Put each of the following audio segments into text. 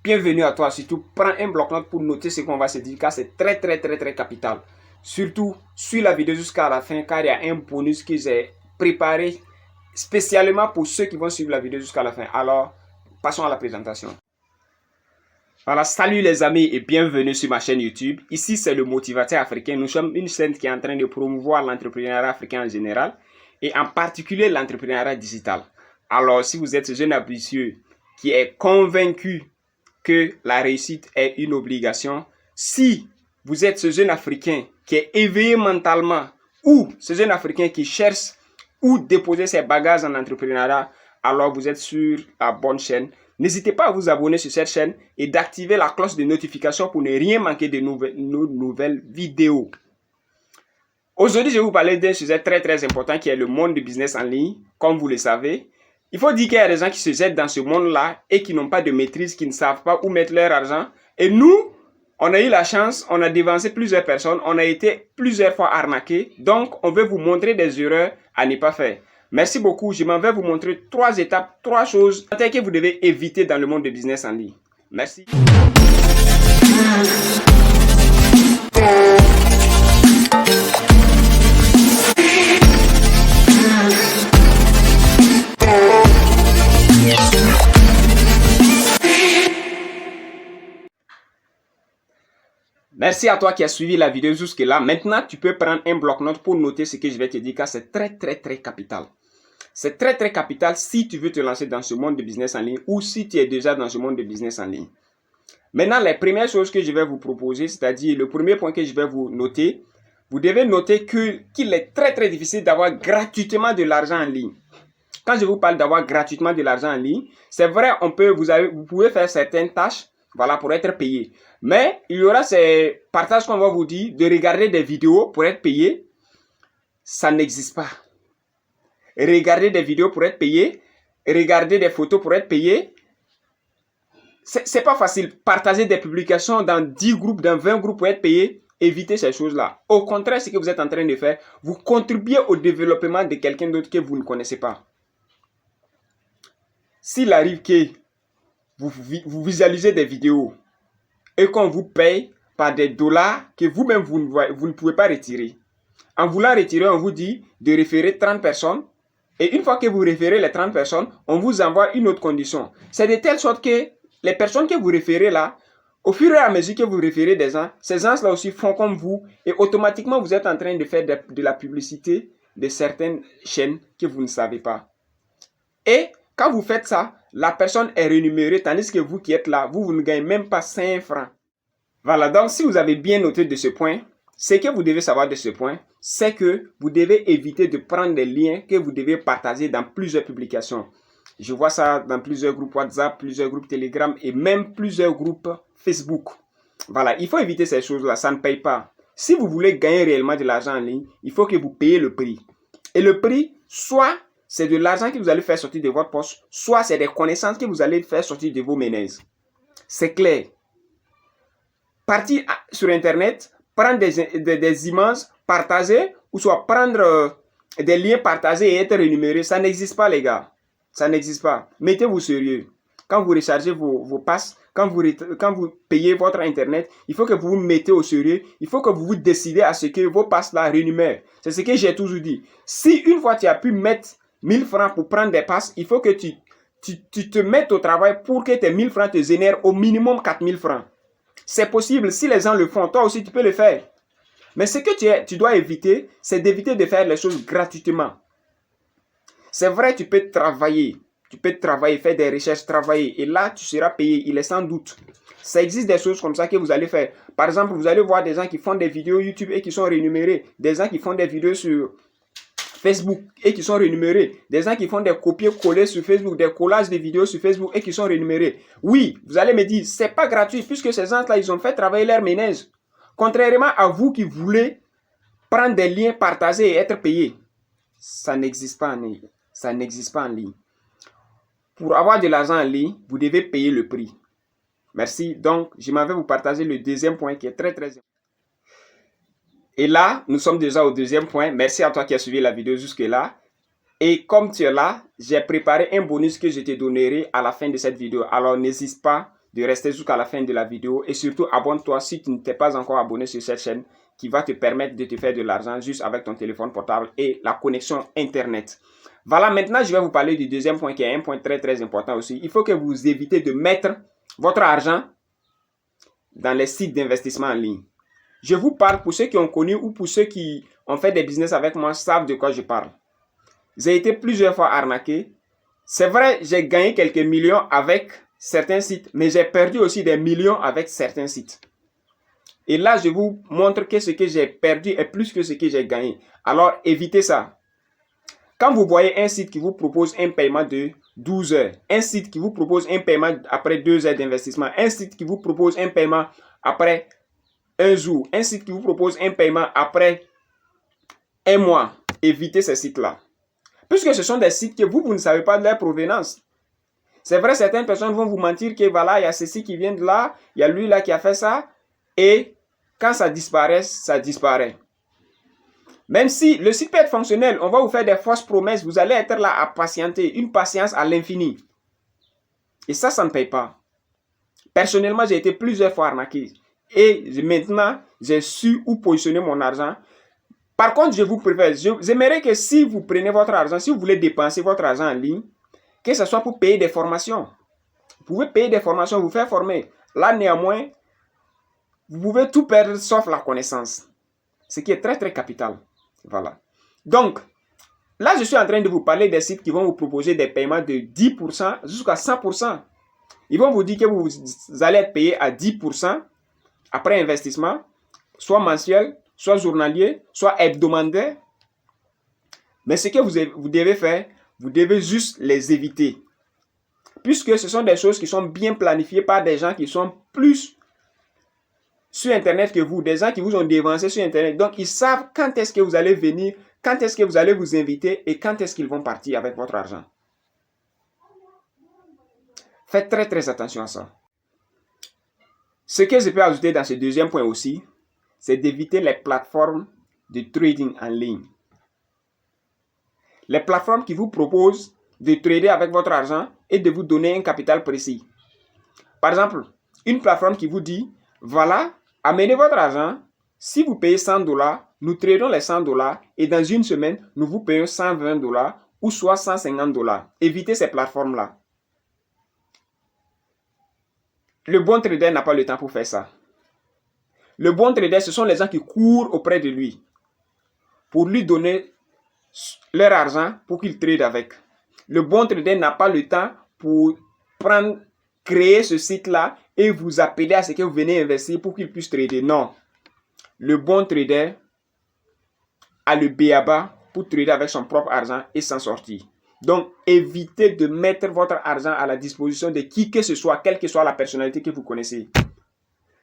bienvenue à toi. Surtout, prends un bloc-notes pour noter ce qu'on va se dire car c'est très capital. Surtout, suis la vidéo jusqu'à la fin car il y a un bonus que j'ai préparé spécialement pour ceux qui vont suivre la vidéo jusqu'à la fin. Alors, passons à la présentation. Voilà, salut les amis et bienvenue sur ma chaîne YouTube. Ici, c'est le Motivateur Africain. Nous sommes une chaîne qui est en train de promouvoir l'entrepreneuriat africain en général et en particulier l'entrepreneuriat digital. Alors, si vous êtes ce jeune ambitieux qui est convaincu que la réussite est une obligation, si vous êtes ce jeune Africain qui est éveillé mentalement ou ce jeune Africain qui cherche où déposer ses bagages en entrepreneuriat, alors vous êtes sur la bonne chaîne. N'hésitez pas à vous abonner sur cette chaîne et d'activer la cloche de notification pour ne rien manquer de nos nouvelles vidéos. Aujourd'hui, je vais vous parler d'un sujet très important qui est le monde du business en ligne. Comme vous le savez, il faut dire qu'il y a des gens qui se jettent dans ce monde-là et qui n'ont pas de maîtrise, qui ne savent pas où mettre leur argent. Et nous, on a eu la chance, on a dévancé plusieurs personnes, on a été plusieurs fois arnaqués. Donc, on veut vous montrer des erreurs à ne pas faire. Merci beaucoup. Je m'en vais vous montrer 3 étapes, 3 choses que vous devez éviter dans le monde du business en ligne. Merci. Merci à toi qui as suivi la vidéo jusque-là. Maintenant, tu peux prendre un bloc-notes pour noter ce que je vais te dire car c'est très capital. C'est très capital si tu veux te lancer dans ce monde de business en ligne ou si tu es déjà dans ce monde de business en ligne. Maintenant, les premières choses que je vais vous proposer, c'est-à-dire le premier point que je vais vous noter, vous devez noter qu'il est très difficile d'avoir gratuitement de l'argent en ligne. Quand je vous parle d'avoir gratuitement de l'argent en ligne, c'est vrai, vous pouvez faire certaines tâches, voilà, pour être payé. Mais il y aura ces partages qu'on va vous dire de regarder des vidéos pour être payé. Ça n'existe pas. Regarder des vidéos pour être payé, regarder des photos pour être payé, c'est pas facile. Partager des publications dans 10 groupes, dans 20 groupes pour être payé, évitez ces choses-là. Au contraire, ce que vous êtes en train de faire, vous contribuez au développement de quelqu'un d'autre que vous ne connaissez pas. S'il arrive que vous visualisez des vidéos et qu'on vous paye par des dollars que vous-même vous ne pouvez pas retirer. En voulant retirer, on vous dit de référer 30 personnes. Et une fois que vous référez les 30 personnes, on vous envoie une autre condition. C'est de telle sorte que les personnes que vous référez là, au fur et à mesure que vous référez des gens, ces gens-là aussi font comme vous. Et automatiquement, vous êtes en train de faire de la publicité de certaines chaînes que vous ne savez pas. Et quand vous faites ça, la personne est rémunérée, tandis que vous qui êtes là, vous ne gagnez même pas 5 francs. Voilà, donc si vous avez bien noté de ce point, ce que vous devez savoir de ce point, c'est que vous devez éviter de prendre des liens que vous devez partager dans plusieurs publications. Je vois ça dans plusieurs groupes WhatsApp, plusieurs groupes Telegram et même plusieurs groupes Facebook. Voilà, il faut éviter ces choses-là, ça ne paye pas. Si vous voulez gagner réellement de l'argent en ligne, il faut que vous payiez le prix. Et le prix, soit c'est de l'argent que vous allez faire sortir de votre poche, soit c'est des connaissances que vous allez faire sortir de vos ménages. C'est clair. Partir sur Internet, prendre des images, partager, ou soit prendre des liens partagés et être rémunéré, ça n'existe pas les gars. Ça n'existe pas. Mettez-vous sérieux. Quand vous rechargez vos passes, quand vous payez votre Internet, il faut que vous vous mettez au sérieux. Il faut que vous vous décidez à ce que vos passes là rémunèrent. C'est ce que j'ai toujours dit. Si une fois tu as pu mettre 1000 francs pour prendre des passes, il faut que tu te mettes au travail pour que tes 1000 francs te génèrent au minimum 4000 francs. C'est possible, si les gens le font, toi aussi tu peux le faire. Mais ce que tu dois éviter, c'est d'éviter de faire les choses gratuitement. C'est vrai, tu peux travailler, faire des recherches, travailler, et là tu seras payé, il est sans doute. Ça existe des choses comme ça que vous allez faire. Par exemple, vous allez voir des gens qui font des vidéos YouTube et qui sont rémunérés, des gens qui font des vidéos sur Facebook et qui sont rémunérés, des gens qui font des copier-coller sur Facebook, des collages de vidéos sur Facebook et qui sont rémunérés. Oui, vous allez me dire, c'est pas gratuit puisque ces gens-là, ils ont fait travailler leur ménage. Contrairement à vous qui voulez prendre des liens, partager et être payé. Ça n'existe pas en ligne. Ça n'existe pas en ligne. Pour avoir de l'argent en ligne, vous devez payer le prix. Merci. Donc, je m'en vais vous partager le deuxième point qui est très important. Et là, nous sommes déjà au deuxième point. Merci à toi qui as suivi la vidéo jusque-là. Et comme tu es là, j'ai préparé un bonus que je te donnerai à la fin de cette vidéo. Alors, n'hésite pas, de rester jusqu'à la fin de la vidéo et surtout abonne-toi si tu ne t'es pas encore abonné sur cette chaîne qui va te permettre de te faire de l'argent juste avec ton téléphone portable et la connexion Internet. Voilà, maintenant je vais vous parler du deuxième point qui est un point très important aussi. Il faut que vous évitez de mettre votre argent dans les sites d'investissement en ligne. Je vous parle pour ceux qui ont connu ou pour ceux qui ont fait des business avec moi savent de quoi je parle. J'ai été plusieurs fois arnaqué. C'est vrai, j'ai gagné quelques millions avec certains sites, mais j'ai perdu aussi des millions avec certains sites. Et là, je vous montre que ce que j'ai perdu est plus que ce que j'ai gagné. Alors, évitez ça. Quand vous voyez un site qui vous propose un paiement de 12 heures, un site qui vous propose un paiement après 2 heures d'investissement, un site qui vous propose un paiement après un jour, un site qui vous propose un paiement après un mois, évitez ces sites-là. Puisque ce sont des sites que vous ne savez pas de leur provenance. C'est vrai, certaines personnes vont vous mentir que voilà, il y a ceci qui vient de là, il y a lui là qui a fait ça, et quand ça disparaît, ça disparaît. Même si le site peut être fonctionnel, on va vous faire des fausses promesses, vous allez être là à patienter, une patience à l'infini. Et ça ne paye pas. Personnellement, j'ai été plusieurs fois arnaqué. Et maintenant, j'ai su où positionner mon argent. Par contre, je vous préfère, j'aimerais que si vous prenez votre argent, si vous voulez dépenser votre argent en ligne, que ce soit pour payer des formations. Vous pouvez payer des formations, vous faire former. Là, néanmoins, vous pouvez tout perdre sauf la connaissance. Ce qui est très capital. Voilà. Donc, là, je suis en train de vous parler des sites qui vont vous proposer des paiements de 10% jusqu'à 100%. Ils vont vous dire que vous allez être payé à 10% après investissement, soit mensuel, soit journalier, soit hebdomadaire. Mais ce que vous devez faire, vous devez juste les éviter. Puisque ce sont des choses qui sont bien planifiées par des gens qui sont plus sur Internet que vous, des gens qui vous ont dévancé sur Internet. Donc, ils savent quand est-ce que vous allez venir, quand est-ce que vous allez vous inviter et quand est-ce qu'ils vont partir avec votre argent. Faites très attention à ça. Ce que je peux ajouter dans ce deuxième point aussi, c'est d'éviter les plateformes de trading en ligne. Les plateformes qui vous proposent de trader avec votre argent et de vous donner un capital précis. Par exemple, une plateforme qui vous dit, voilà, amenez votre argent, si vous payez $100, nous tradons les $100 et dans une semaine, nous vous payons $120 ou soit $150. Évitez ces plateformes-là. Le bon trader n'a pas le temps pour faire ça. Le bon trader, ce sont les gens qui courent auprès de lui pour lui donner leur argent pour qu'il trade avec. Le bon trader n'a pas le temps pour créer ce site-là et vous appeler à ce que vous venez investir pour qu'il puisse trader. Non. Le bon trader a le b.a.-ba pour trader avec son propre argent et s'en sortir. Donc, évitez de mettre votre argent à la disposition de qui que ce soit, quelle que soit la personnalité que vous connaissez.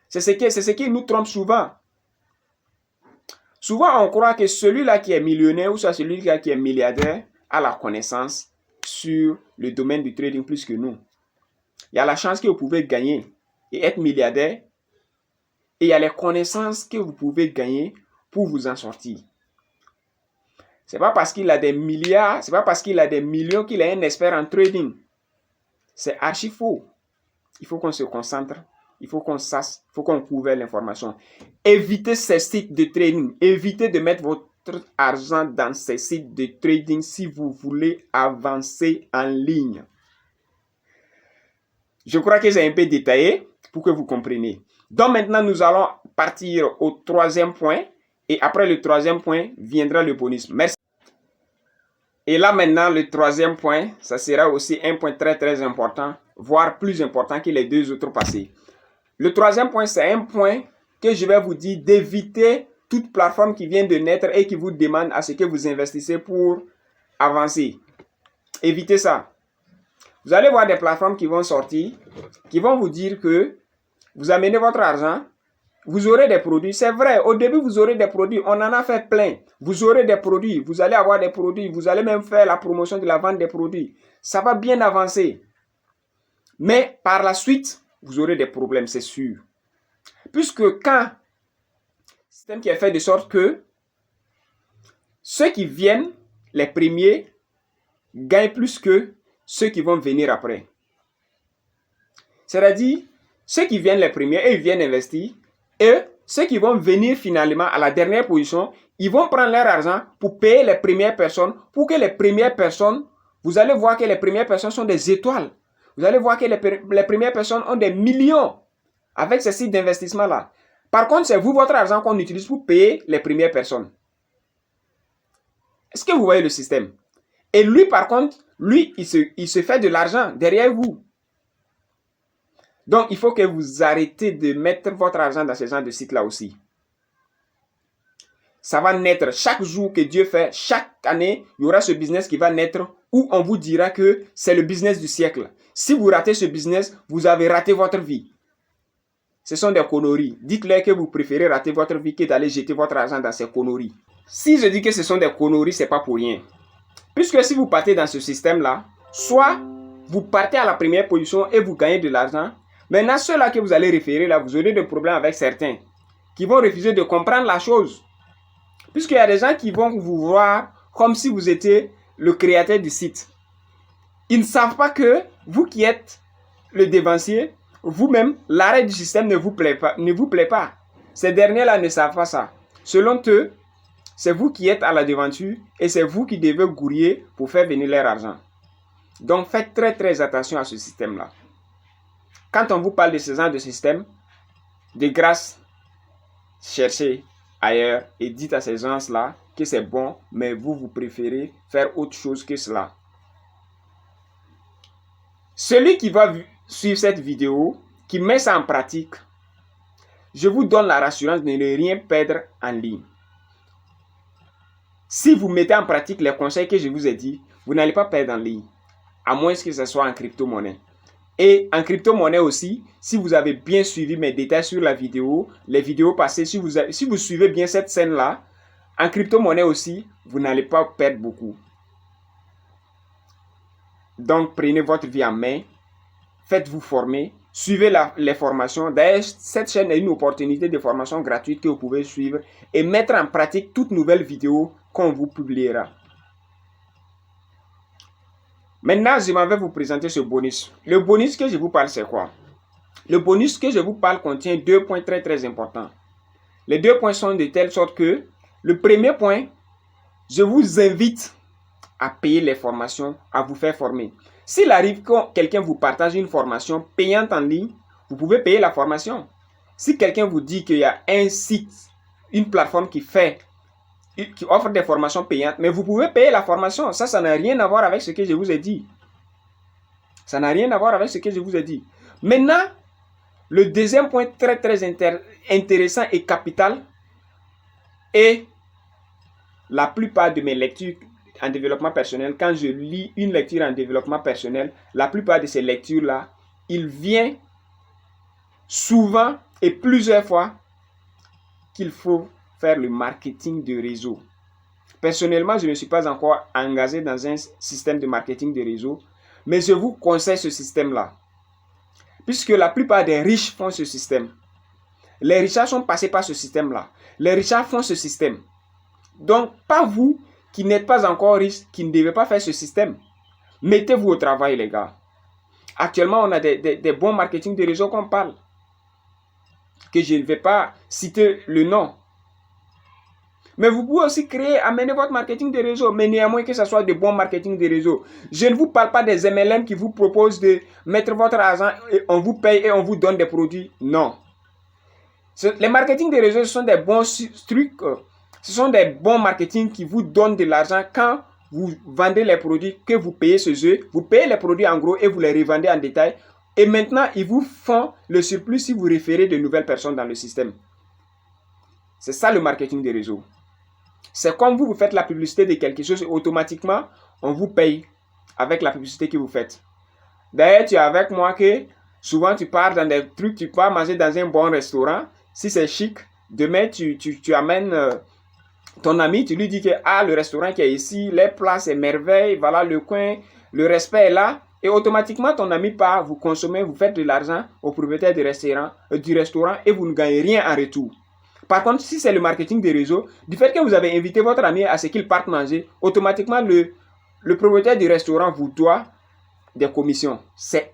C'est ce qui nous trompe souvent. Souvent, on croit que celui-là qui est millionnaire ou soit celui-là qui est milliardaire a la connaissance sur le domaine du trading plus que nous. Il y a la chance que vous pouvez gagner et être milliardaire. Et il y a les connaissances que vous pouvez gagner pour vous en sortir. Ce n'est pas parce qu'il a des milliards, ce n'est pas parce qu'il a des millions qu'il est un expert en trading. C'est archi faux. Il faut qu'on se concentre, il faut qu'on sache, il faut qu'on couvre l'information. Évitez ces sites de trading. Évitez de mettre votre argent dans ces sites de trading si vous voulez avancer en ligne. Je crois que c'est un peu détaillé pour que vous compreniez. Donc maintenant, nous allons partir au troisième point. Et après le troisième point, viendra le bonus. Merci. Et là maintenant, le troisième point, ça sera aussi un point très important, voire plus important que les deux autres passés. Le troisième point, c'est un point que je vais vous dire d'éviter toute plateforme qui vient de naître et qui vous demande à ce que vous investissez pour avancer. Évitez ça. Vous allez voir des plateformes qui vont sortir, qui vont vous dire que vous amenez votre argent, vous aurez des produits. C'est vrai, au début, vous aurez des produits. On en a fait plein. Vous aurez des produits. Vous allez avoir des produits. Vous allez même faire la promotion de la vente des produits. Ça va bien avancer. Mais par la suite, vous aurez des problèmes, c'est sûr. Puisque quand le système qui est fait de sorte que ceux qui viennent, les premiers, gagnent plus que ceux qui vont venir après. C'est-à-dire, ceux qui viennent les premiers, et ils viennent investir. Et ceux qui vont venir finalement à la dernière position, ils vont prendre leur argent pour payer les premières personnes, pour que les premières personnes, vous allez voir que les premières personnes sont des étoiles. Vous allez voir que les premières personnes ont des millions avec ces sites d'investissement-là. Par contre, c'est vous, votre argent qu'on utilise pour payer les premières personnes. Est-ce que vous voyez le système? Et lui, par contre, lui, il se fait de l'argent derrière vous. Donc, il faut que vous arrêtez de mettre votre argent dans ce genre de sites-là aussi. Ça va naître chaque jour que Dieu fait, chaque année, il y aura ce business qui va naître où on vous dira que c'est le business du siècle. Si vous ratez ce business, vous avez raté votre vie. Ce sont des conneries. Dites-leur que vous préférez rater votre vie que d'aller jeter votre argent dans ces conneries. Si je dis que ce sont des conneries, ce n'est pas pour rien. Puisque si vous partez dans ce système-là, soit vous partez à la première position et vous gagnez de l'argent. Maintenant, ceux-là que vous allez référer, là, vous aurez des problèmes avec certains qui vont refuser de comprendre la chose. Puisqu'il y a des gens qui vont vous voir comme si vous étiez le créateur du site. Ils ne savent pas que vous qui êtes le dévancier, vous-même, l'arrêt du système ne vous plaît pas. Ces derniers-là ne savent pas ça. Selon eux, c'est vous qui êtes à la devanture et c'est vous qui devez gouiller pour faire venir leur argent. Donc, faites très très attention à ce système-là. Quand on vous parle de ce genre de système, de grâce, cherchez ailleurs et dites à ces gens-là que c'est bon, mais vous préférez faire autre chose que cela. Celui qui va suivre cette vidéo, qui met ça en pratique, je vous donne la rassurance de ne rien perdre en ligne. Si vous mettez en pratique les conseils que je vous ai dit, vous n'allez pas perdre en ligne, à moins que ce soit en crypto-monnaie. Et en crypto-monnaie aussi, si vous avez bien suivi mes détails sur la vidéo, les vidéos passées, si vous suivez bien cette scène-là, en crypto-monnaie aussi, vous n'allez pas perdre beaucoup. Donc, prenez votre vie en main, faites-vous former, suivez les formations. D'ailleurs, cette chaîne est une opportunité de formation gratuite que vous pouvez suivre et mettre en pratique toute nouvelle vidéo qu'on vous publiera. Maintenant, je m'en vais vous présenter ce bonus. Le bonus que je vous parle, c'est quoi? Le bonus que je vous parle contient 2 points très très importants. Les 2 points sont de telle sorte que, le premier point, je vous invite à payer les formations, à vous faire former. S'il arrive que quelqu'un vous partage une formation payante en ligne, vous pouvez payer la formation. Si quelqu'un vous dit qu'il y a un site, une plateforme qui offre des formations payantes, mais vous pouvez payer la formation. Ça n'a rien à voir avec ce que je vous ai dit. Ça n'a rien à voir avec ce que je vous ai dit. Maintenant, le deuxième point très très intéressant et capital est la plupart de mes lectures en développement personnel. Quand je lis une lecture en développement personnel, la plupart de ces lectures-là, il vient souvent et plusieurs fois qu'il faut faire le marketing de réseau. Personnellement, je ne suis pas encore engagé dans un système de marketing de réseau, mais je vous conseille ce système-là. Puisque la plupart des riches font ce système. Les richards sont passés par ce système-là. Les richards font ce système. Donc, pas vous qui n'êtes pas encore riches, qui ne devez pas faire ce système. Mettez-vous au travail, les gars. Actuellement, on a des bons marketing de réseau qu'on parle. Que je ne vais pas citer le nom. Mais vous pouvez aussi amener votre marketing de réseau, mais néanmoins que ce soit de bons marketing de réseau. Je ne vous parle pas des MLM qui vous proposent de mettre votre argent et on vous paye et on vous donne des produits. Non. Les marketing de réseau, ce sont des bons trucs. Ce sont des bons marketing qui vous donnent de l'argent quand vous vendez les produits que vous payez chez eux. Vous payez les produits en gros et vous les revendez en détail. Et maintenant, ils vous font le surplus si vous référez de nouvelles personnes dans le système. C'est ça le marketing de réseau. C'est comme vous faites la publicité de quelque chose et automatiquement, on vous paye avec la publicité que vous faites. D'ailleurs, tu es avec moi que souvent tu pars dans des trucs, tu pars manger dans un bon restaurant. Si c'est chic, demain tu amènes ton ami, tu lui dis que le restaurant qui est ici, les plats c'est merveille, voilà le coin, le respect est là. Et automatiquement, ton ami part, vous consommez, vous faites de l'argent au propriétaire du restaurant et vous ne gagnez rien en retour. Par contre, si c'est le marketing des réseaux, du fait que vous avez invité votre ami à ce qu'il parte manger, automatiquement, le propriétaire du restaurant vous doit des commissions. C'est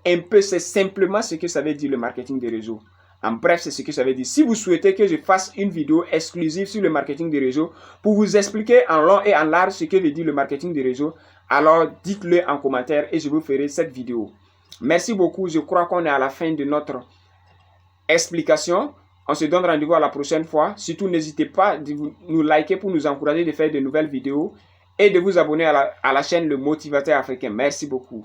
simplement ce que ça veut dire le marketing des réseaux. En bref, c'est ce que ça veut dire. Si vous souhaitez que je fasse une vidéo exclusive sur le marketing des réseaux pour vous expliquer en long et en large ce que veut dire le marketing des réseaux, alors dites-le en commentaire et je vous ferai cette vidéo. Merci beaucoup. Je crois qu'on est à la fin de notre explication. On se donne rendez-vous à la prochaine fois. Surtout, n'hésitez pas de nous liker pour nous encourager de faire de nouvelles vidéos et de vous abonner à la chaîne Le Motivateur Africain. Merci beaucoup.